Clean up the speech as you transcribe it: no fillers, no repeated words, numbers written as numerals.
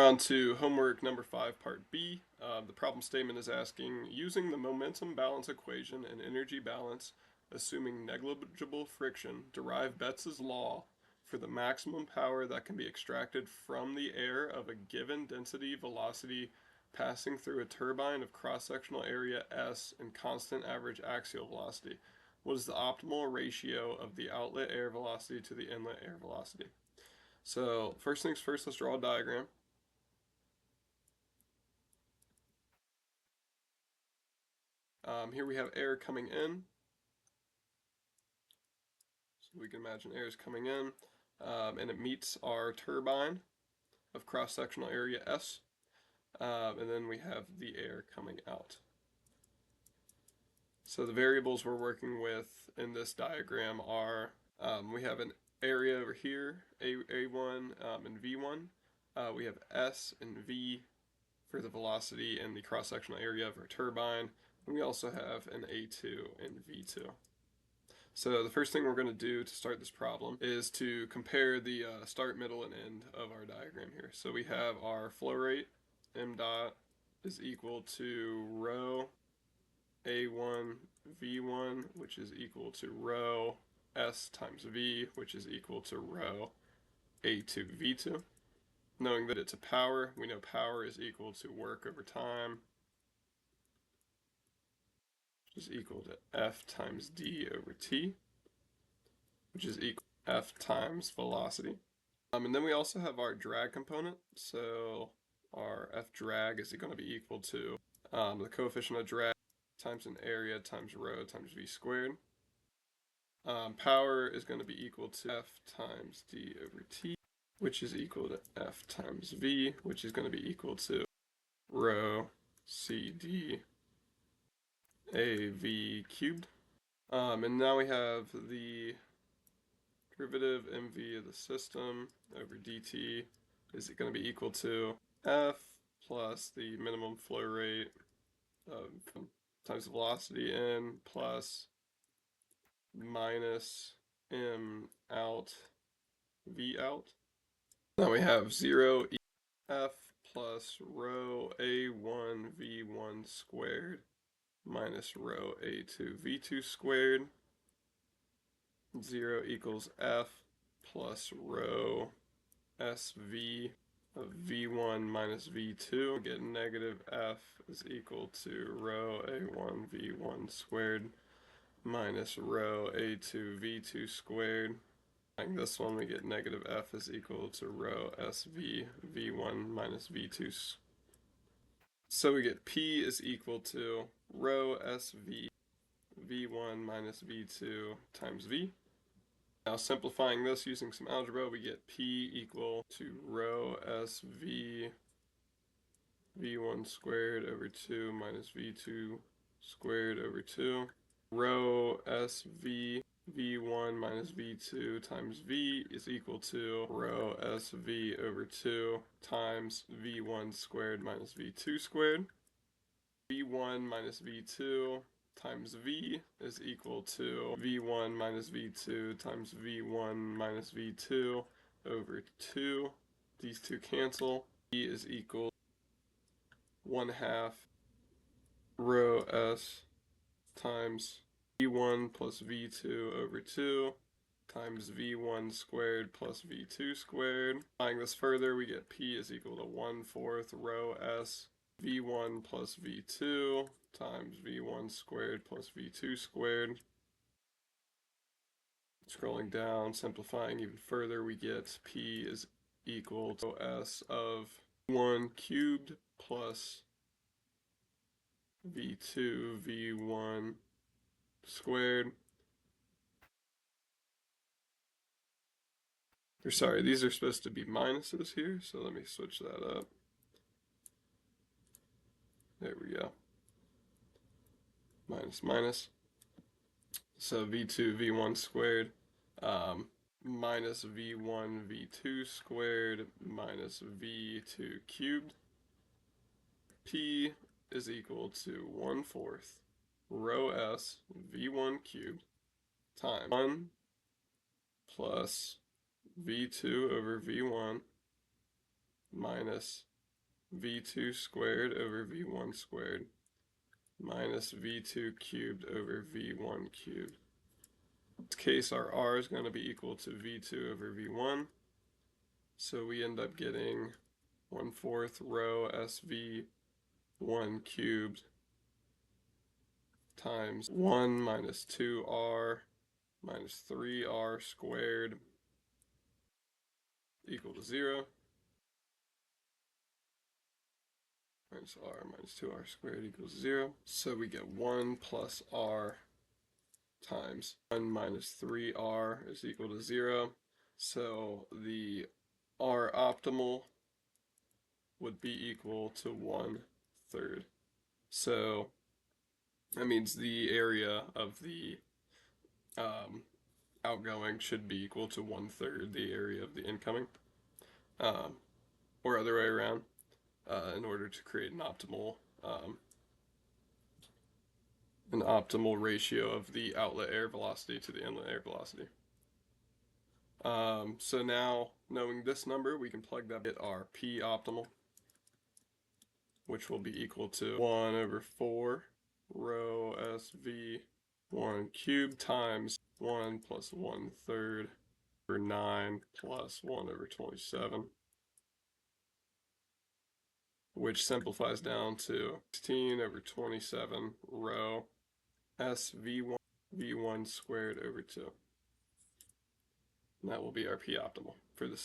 on to homework number 5, part B. The problem statement is asking, using the momentum balance equation and energy balance, assuming negligible friction, derive Betz's law for the maximum power that can be extracted from the air of a given density velocity passing through a turbine of cross-sectional area S and constant average axial velocity. What is the optimal ratio of the outlet air velocity to the inlet air velocity? So first things first, let's draw a diagram. Here we have air coming in. So we can imagine air is coming in, and it meets our turbine of cross-sectional area S. And then we have the air coming out. So the variables we're working with in this diagram are, we have an area over here, A1 and V1. We have S and V for the velocity and the cross-sectional area of our turbine. And we also have an A2 and V2. So the first thing we're going to do to start this problem is to compare the start, middle, and end of our diagram here. So we have our flow rate, m dot, is equal to rho A1 V1, which is equal to rho S times V, which is equal to rho A2 V2. Knowing that it's a power, we know power is equal to work over time, which is equal to F times D over T, which is equal to F times velocity. And then we also have our drag component. So our F drag is going to be equal to the coefficient of drag times an area times rho times V squared. Power is going to be equal to F times D over T, which is equal to F times V, which is going to be equal to rho CD AV cubed. And now we have the derivative mv of the system over dt is going to be equal to F plus the minimum flow rate times the velocity in plus minus m out v out. Now we have 0 F plus rho A1 V1 squared minus rho A2 V2 squared. 0 equals F plus rho SV of V1 minus V2. We get negative F is equal to rho A1 V1 squared minus rho A2 V2 squared. Like this one, we get negative F is equal to rho SV V1 minus V2. So we get P is equal to rho SV V1 minus V2 times V. Now simplifying this using some algebra, we get P equal to rho SV V1 squared over 2 minus V2 squared over 2. Rho SV V1 minus V2 times V is equal to rho SV over 2 times V1 squared minus V2 squared. V1 minus V2 times V is equal to V1 minus V2 times V1 minus V2 over 2. These two cancel. V is equal to 1/2 rho S times V1 plus V2 over 2 times V1 squared plus V2 squared. Applying this further, we get P is equal to 1/4 rho S V1 plus V2 times V1 squared plus V2 squared. Scrolling down, simplifying even further, we get P is equal to S of 1 cubed plus V2 V1 squared. Or sorry, these are supposed to be minuses here, so let me switch that up. There we go. Minus minus. So V2 V1 squared minus V1 V2 squared minus V2 cubed. P is equal to 1/4 rho S V1 cubed times 1 plus V2 over V1 minus v2 squared over v1 squared minus v2 cubed over v1 cubed. In this case, our r is going to be equal to v2 over v1. So we end up getting 1/4 rho SV1 cubed times 1 minus 2r minus 3r squared equal to 0. Minus r minus 2r squared equals 0. So we get 1 plus r times 1 minus 3r is equal to 0. So the r optimal would be equal to 1/3. So that means the area of the outgoing should be equal to 1/3 the area of the incoming, or other way around, in order to create an optimal ratio of the outlet air velocity to the inlet air velocity. So now, knowing this number, we can plug that in our P optimal, which will be equal to 1/4 rho SV1 cubed times 1 plus 1/3 over 9 plus 1/27, which simplifies down to 16/27 rho SV1 squared over 2. And that will be our P optimal for this